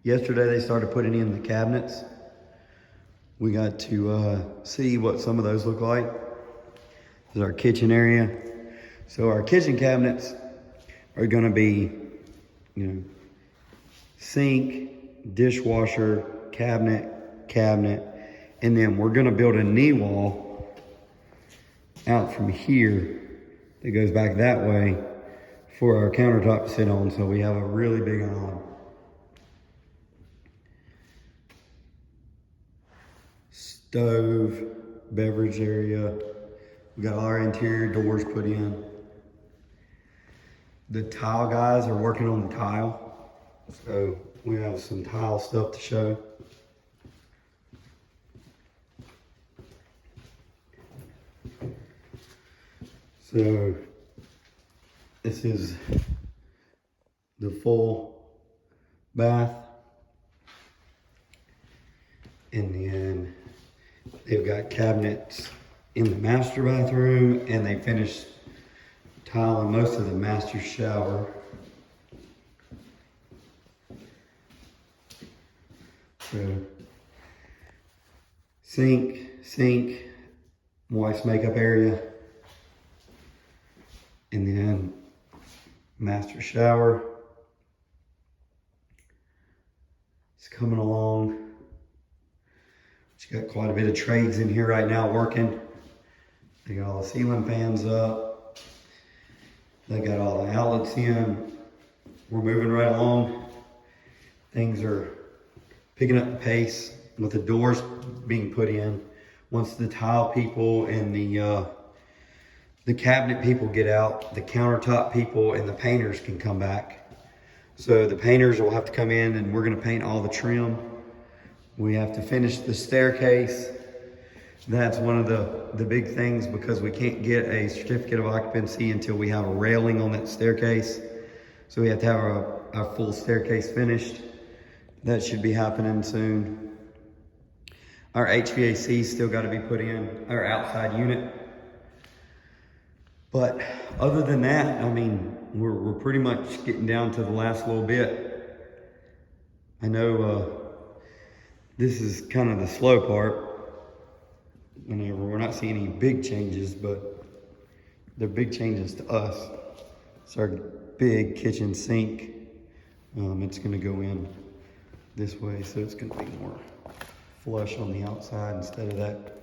Yesterday they started putting in the cabinets. We got to see what some of those look like. This is our kitchen area. So our kitchen cabinets are gonna be, sink, dishwasher, cabinet, and then we're gonna build a knee wall out from here that goes back that way for our countertop to sit on, so we have a really big island. Stove, beverage area. We got all our interior doors put in. The tile guys are working on the tile, so we have some tile stuff to show. So this is the full bath, and then they've got cabinets in the master bathroom, and they finished tiling most of the master shower. So sink, wife's makeup area, and then master shower. It's coming along. She got quite a bit of trades in here right now working. They got all the ceiling fans up. They got all the outlets in. We're moving right along. Things are picking up the pace with the doors being put in. Once the tile people and the cabinet people get out, the countertop people and the painters can come back. So the painters will have to come in, and we're gonna paint all the trim. We have to finish the staircase. That's one of the big things, because we can't get a certificate of occupancy until we have a railing on that staircase. So we have to have our full staircase finished. That should be happening soon. Our HVAC still got to be put in, our outside unit. But other than that, I mean, we're pretty much getting down to the last little bit. I know this is kind of the slow part. Whenever we're not seeing any big changes, but they're big changes to us. It's our big kitchen sink. It's gonna go in this way, so it's gonna be more flush on the outside instead of that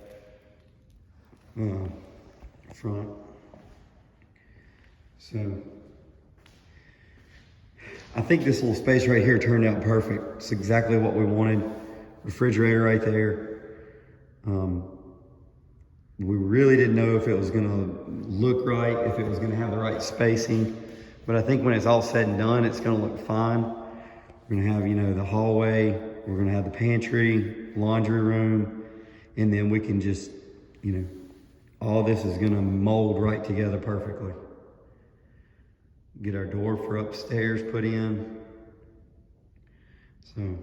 front. So I think this little space right here turned out perfect. It's exactly what we wanted. Refrigerator right there. We really didn't know if it was gonna look right, if it was gonna have the right spacing, but I think when it's all said and done, it's gonna look fine. We're gonna have, the hallway, we're gonna have the pantry, laundry room, and then we can just, all this is gonna mold right together perfectly. Get our door for upstairs put in. So,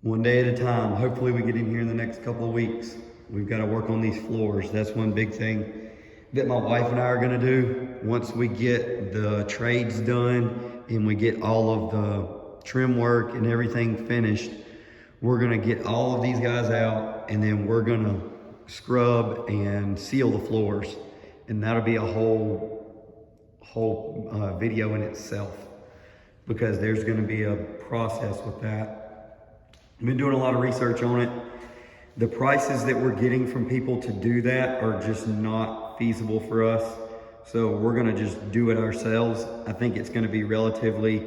one day at a time. Hopefully we get in here in the next couple of weeks. We've got to work on these floors. That's one big thing that my wife and I are gonna do. Once we get the trades done and we get all of the trim work and everything finished, we're gonna get all of these guys out, and then we're gonna scrub and seal the floors. And that'll be a whole video in itself, because there's gonna be a process with that. I've been doing a lot of research on it. The prices that we're getting from people to do that are just not feasible for us. So we're gonna just do it ourselves. I think it's gonna be relatively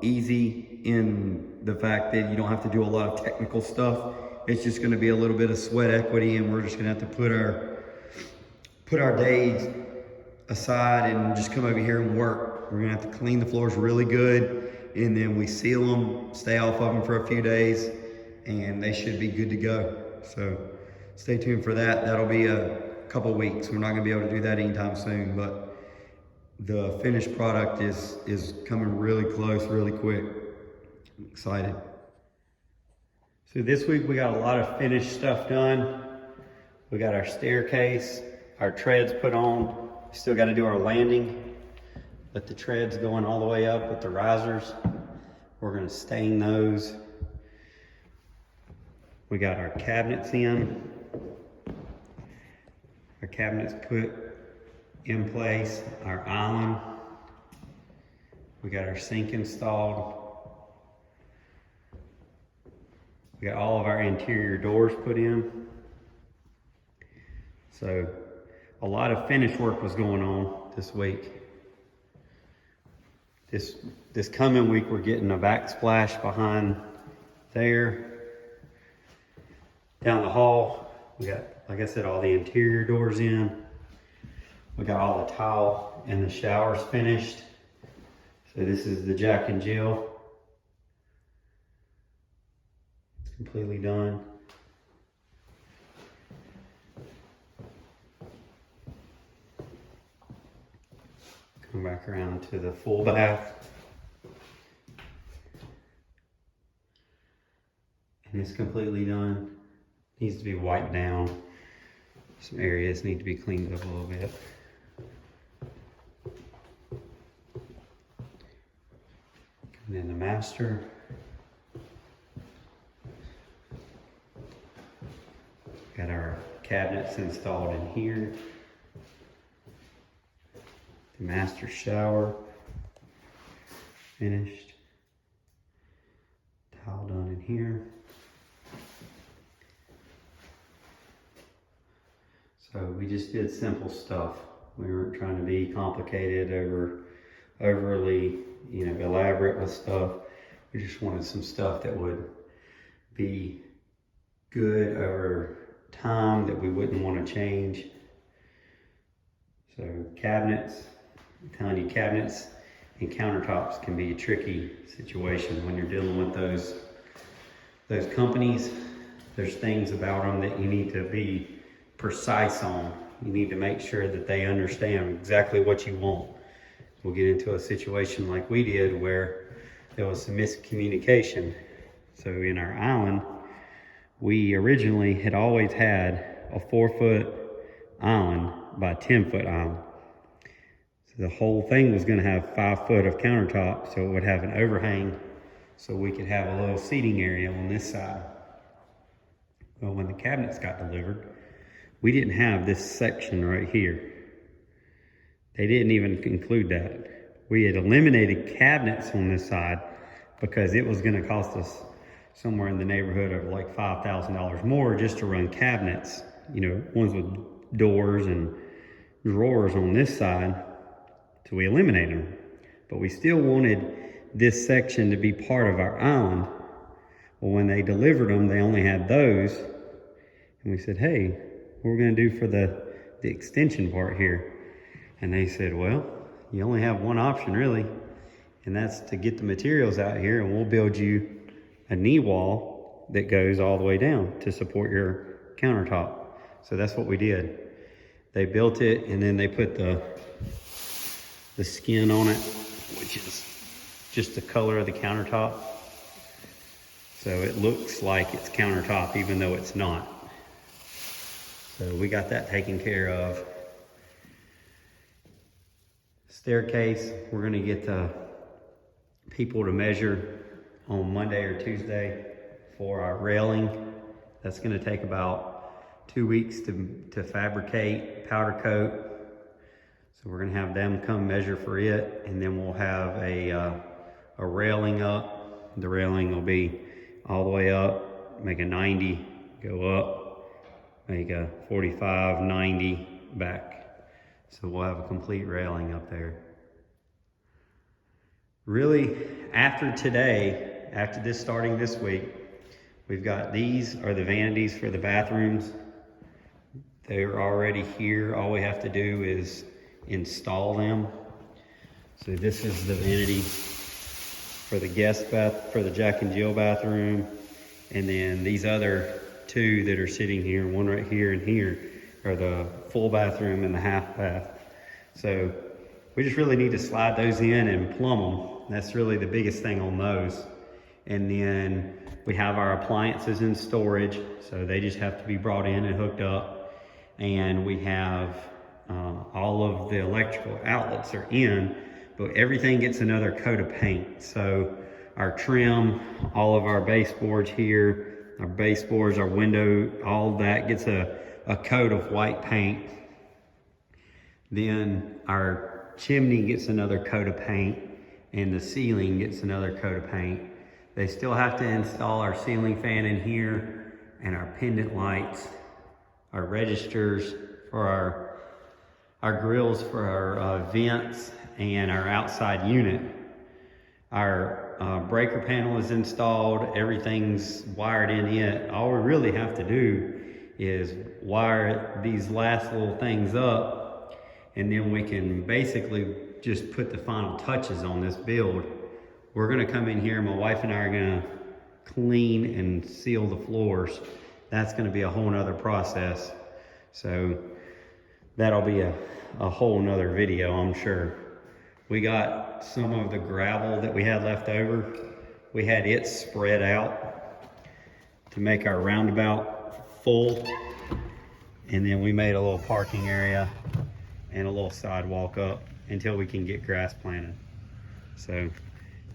easy in the fact that you don't have to do a lot of technical stuff. It's just gonna be a little bit of sweat equity, and we're just gonna have to put our days aside and just come over here and work. We're gonna have to clean the floors really good, and then we seal them, stay off of them for a few days, and they should be good to go. So stay tuned for that. That'll be a couple weeks. We're not gonna be able to do that anytime soon, but the finished product is coming really close, really quick. I'm excited. So this week we got a lot of finished stuff done. We got our staircase, our treads put on. Still got to do our landing, but the treads going all the way up with the risers. We're gonna stain those. We got our cabinets in. Our cabinets put in place, our island. We got our sink installed. We got all of our interior doors put in. So a lot of finish work was going on this week. This coming week, we're getting a backsplash behind there. Down the hall, we got, like I said, all the interior doors in. We got all the tile and the showers finished. So this is the Jack and Jill. It's completely done. Come back around to the full bath. And it's completely done. Needs to be wiped down. Some areas need to be cleaned up a little bit. And then the master. Got our cabinets installed in here. The master shower finished. Tile done in here. So we just did simple stuff. We weren't trying to be complicated or overly, elaborate with stuff. We just wanted some stuff that would be good over time, that we wouldn't want to change. So cabinets, I'm telling you, cabinets and countertops can be a tricky situation when you're dealing with those companies. There's things about them that you need to be precise on. You need to make sure that they understand exactly what you want. We'll get into a situation like we did where there was some miscommunication. So in our island, we originally had always had a 4-foot island by 10-foot island. So the whole thing was going to have 5 foot of countertop, so it would have an overhang so we could have a little seating area on this side. Well, when the cabinets got delivered, we didn't have this section right here. They didn't even include that. We had eliminated cabinets on this side because it was going to cost us somewhere in the neighborhood of like $5,000 more just to run cabinets, ones with doors and drawers on this side. So we eliminated them. But we still wanted this section to be part of our island. Well, when they delivered them, they only had those. And we said, hey, what we're going to do for the extension part here? And they said, well, you only have one option really, and that's to get the materials out here and we'll build you a knee wall that goes all the way down to support your countertop. So that's what we did. They built it and then they put the skin on it, which is just the color of the countertop. So it looks like it's countertop even though it's not. So we got that taken care of. Staircase, we're gonna get the people to measure on Monday or Tuesday for our railing. That's gonna take about 2 weeks to fabricate, powder coat. So we're gonna have them come measure for it, and then we'll have a railing up. The railing will be all the way up, make a 90, go up, make a 45, 90 back. So we'll have a complete railing up there. Really, after today, after this starting this week, we've got these are the vanities for the bathrooms. They're already here. All we have to do is install them. So this is the vanity for the guest bath, for the Jack and Jill bathroom. And then these other two that are sitting here, one right here and here, are the full bathroom and the half bath. So we just really need to slide those in and plumb them. That's really the biggest thing on those. And then we have our appliances in storage, so they just have to be brought in and hooked up. And we have all of the electrical outlets are in, but everything gets another coat of paint. So our trim, all of our baseboards here, our baseboards, our window, all that gets a coat of white paint. Then our chimney gets another coat of paint, and the ceiling gets another coat of paint. They still have to install our ceiling fan in here, and our pendant lights, our registers for our grills for our vents, and our outside unit. Our breaker panel is installed, everything's wired in it. All we really have to do is wire these last little things up, and then we can basically just put the final touches on this build. We're gonna come in here, my wife and I are gonna clean and seal the floors. That's gonna be a whole nother process. So that'll be a whole nother video, I'm sure. We got some of the gravel that we had left over. We had it spread out to make our roundabout full. And then we made a little parking area and a little sidewalk up until we can get grass planted. So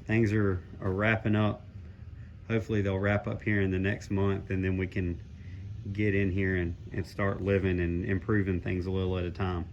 things are wrapping up. Hopefully they'll wrap up here in the next month, and then we can get in here and start living and improving things a little at a time.